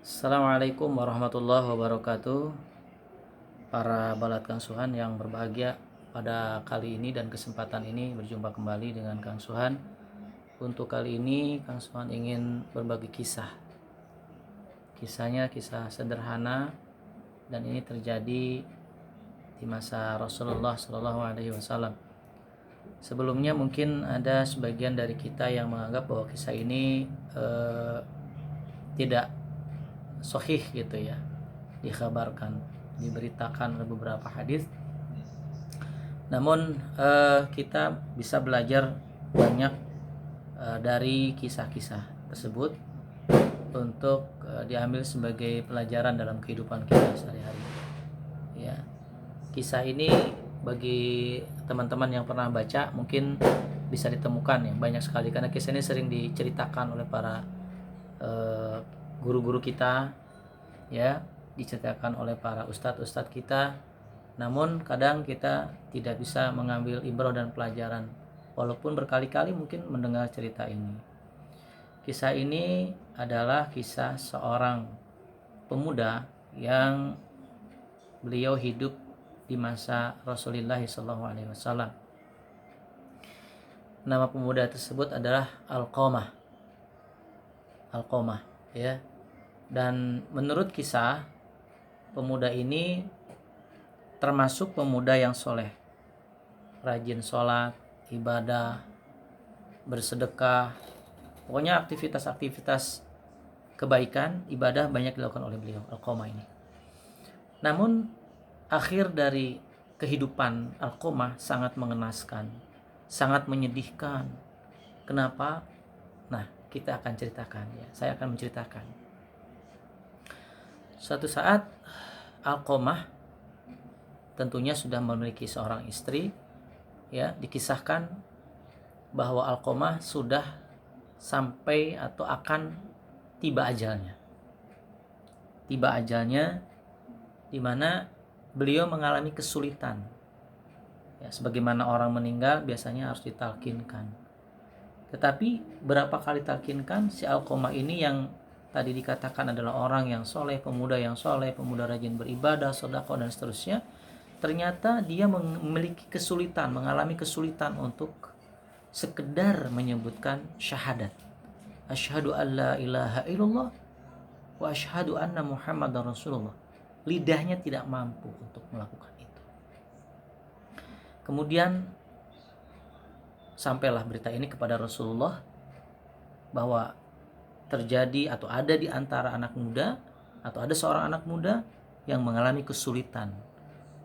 Assalamualaikum warahmatullahi wabarakatuh. Para balat Kang Suhan yang berbahagia, pada kali ini dan kesempatan ini berjumpa kembali dengan Kang Suhan. Untuk kali ini Kang Suhan ingin berbagi kisah. Kisahnya kisah sederhana dan ini terjadi di masa Rasulullah Shallallahu Alaihi Wasallam. Sebelumnya mungkin ada sebagian dari kita yang menganggap bahwa kisah ini tidak sahih gitu ya, dikabarkan, diberitakan oleh beberapa hadis. Namun kita bisa belajar banyak dari kisah-kisah tersebut untuk diambil sebagai pelajaran dalam kehidupan kita sehari-hari. Ya, kisah ini bagi teman-teman yang pernah baca mungkin bisa ditemukan ya banyak sekali, karena kisah ini sering diceritakan oleh para guru-guru kita, ya, diceritakan oleh para ustadz-ustadz kita. Namun kadang kita tidak bisa mengambil ibrah dan pelajaran walaupun berkali-kali mungkin mendengar cerita ini. Kisah ini adalah kisah seorang pemuda yang beliau hidup di masa Rasulullah SAW. Nama pemuda tersebut adalah Alqamah, ya. Dan menurut kisah, pemuda ini termasuk pemuda yang soleh, rajin sholat, ibadah, bersedekah, pokoknya aktivitas-aktivitas kebaikan, ibadah banyak dilakukan oleh beliau, Alqamah ini. Namun akhir dari kehidupan Alqamah sangat mengenaskan, sangat menyedihkan. Kenapa? Nah, kita akan ceritakan ya. Saya akan menceritakan. Suatu saat Alqamah tentunya sudah memiliki seorang istri, ya. Dikisahkan bahwa Alqamah sudah sampai atau akan tiba ajalnya. Tiba ajalnya di mana beliau mengalami kesulitan. Ya, sebagaimana orang meninggal biasanya harus ditalkinkan. Tetapi berapa kali talkinkan, si Alqamah ini yang tadi dikatakan adalah orang yang soleh, pemuda rajin beribadah, sedekah dan seterusnya, ternyata dia memiliki kesulitan, mengalami kesulitan untuk sekedar menyebutkan syahadat. Asyhadu an la ilaha illallah wa asyhadu anna Muhammadar Rasulullah. Lidahnya tidak mampu untuk melakukan itu. Kemudian sampailah berita ini kepada Rasulullah bahwa terjadi atau ada di antara anak muda atau ada seorang anak muda yang mengalami kesulitan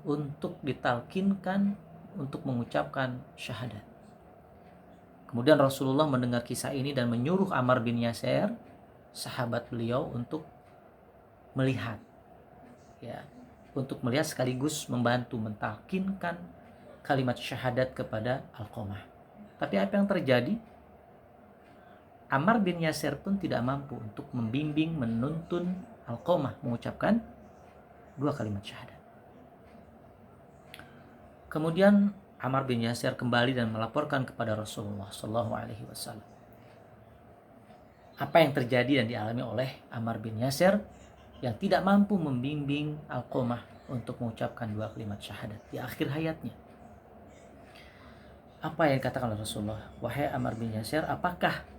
untuk ditalkinkan untuk mengucapkan syahadat. Kemudian Rasulullah mendengar kisah ini dan menyuruh Ammar bin Yasir, sahabat beliau, untuk melihat, ya, untuk melihat sekaligus membantu mentalkinkan kalimat syahadat kepada Alqamah. Tapi apa yang terjadi? Ammar bin Yasir pun tidak mampu untuk membimbing, menuntun Alqamah mengucapkan dua kalimat syahadat. Kemudian Ammar bin Yasir kembali dan melaporkan kepada Rasulullah SAW apa yang terjadi dan dialami oleh Ammar bin Yasir yang tidak mampu membimbing Alqamah untuk mengucapkan dua kalimat syahadat di akhir hayatnya. Apa yang dikatakan oleh Rasulullah? Wahai Ammar bin Yasir, apakah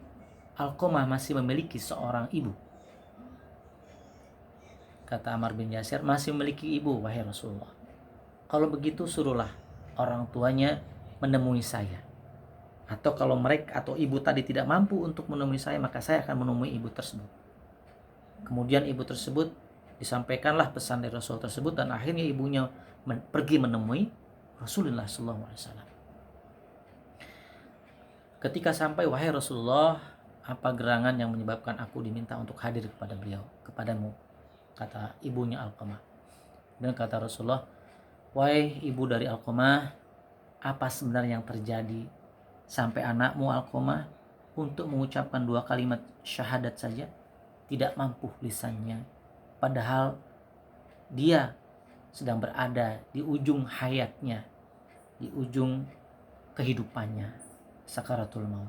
Alqamah masih memiliki seorang ibu? Kata Ammar bin Yasir, masih memiliki ibu, wahai Rasulullah. Kalau begitu suruhlah orang tuanya menemui saya. Atau kalau mereka atau ibu tadi tidak mampu untuk menemui saya, maka saya akan menemui ibu tersebut. Kemudian ibu tersebut disampaikanlah pesan dari Rasul tersebut dan akhirnya ibunya pergi menemui Rasulullah SAW. Ketika sampai, wahai Rasulullah, apa gerangan yang menyebabkan aku diminta untuk hadir kepada beliau, kepadamu? Kata ibunya Alqamah. Dan kata Rasulullah, wahai ibu dari Alqamah, apa sebenarnya yang terjadi sampai anakmu Alqamah untuk mengucapkan dua kalimat syahadat saja tidak mampu lisannya, padahal dia sedang berada di ujung hayatnya, di ujung kehidupannya, sakaratul maut.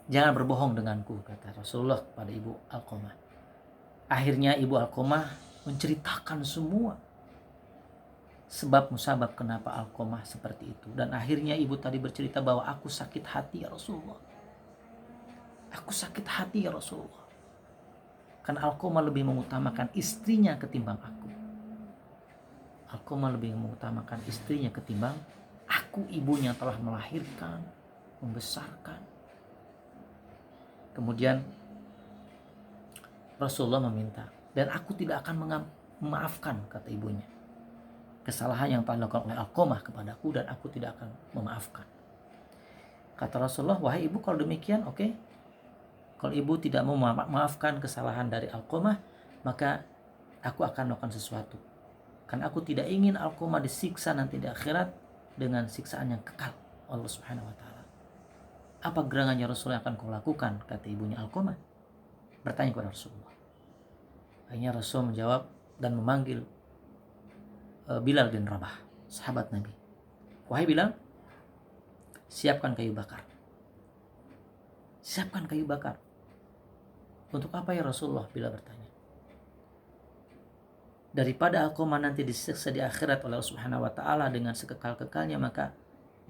Jangan berbohong denganku, kata Rasulullah kepada ibu Alqamah. Akhirnya ibu Alqamah menceritakan semua sebab musabab kenapa Alqamah seperti itu. Dan akhirnya ibu tadi bercerita bahwa aku sakit hati ya Rasulullah. Aku sakit hati ya Rasulullah. Karena Alqamah lebih mengutamakan istrinya ketimbang aku. Alqamah lebih mengutamakan istrinya ketimbang aku, ibunya telah melahirkan, membesarkan. Kemudian Rasulullah meminta, dan aku tidak akan memaafkan, kata ibunya, kesalahan yang telah dilakukan oleh Alqamah kepadaku, dan aku tidak akan memaafkan. Kata Rasulullah, wahai ibu, kalau demikian oke. Kalau ibu tidak mau memaafkan kesalahan dari Alqamah, maka aku akan melakukan sesuatu. Karena aku tidak ingin Alqamah disiksa nanti di akhirat dengan siksaan yang kekal Allah Subhanahu wa taala. Apa gerangannya Rasul yang akan kau lakukan? Kata ibunya Alqamah, bertanya kepada Rasulullah. Akhirnya Rasul menjawab dan memanggil Bilal bin Rabah, sahabat Nabi. Wahai Bilal, siapkan kayu bakar. Siapkan kayu bakar. Untuk apa ya Rasulullah? Bilal bertanya. Daripada Alqamah nanti disiksa di akhirat oleh Allah Subhanahu wa taala dengan sekekal-kekalnya, maka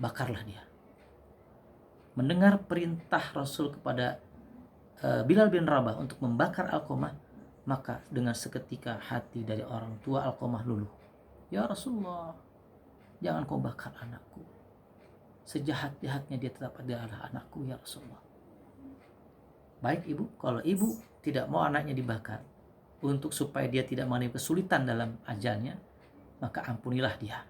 bakarlah dia. Mendengar perintah Rasul kepada Bilal bin Rabah untuk membakar Alqamah, maka dengan seketika hati dari orang tua Alqamah luluh. Ya Rasulullah, jangan kau bakar anakku. Sejahat-jahatnya dia tetap adalah anakku ya Rasulullah. Baik ibu, kalau ibu tidak mau anaknya dibakar untuk supaya dia tidak mengalami kesulitan dalam ajalnya, maka ampunilah dia.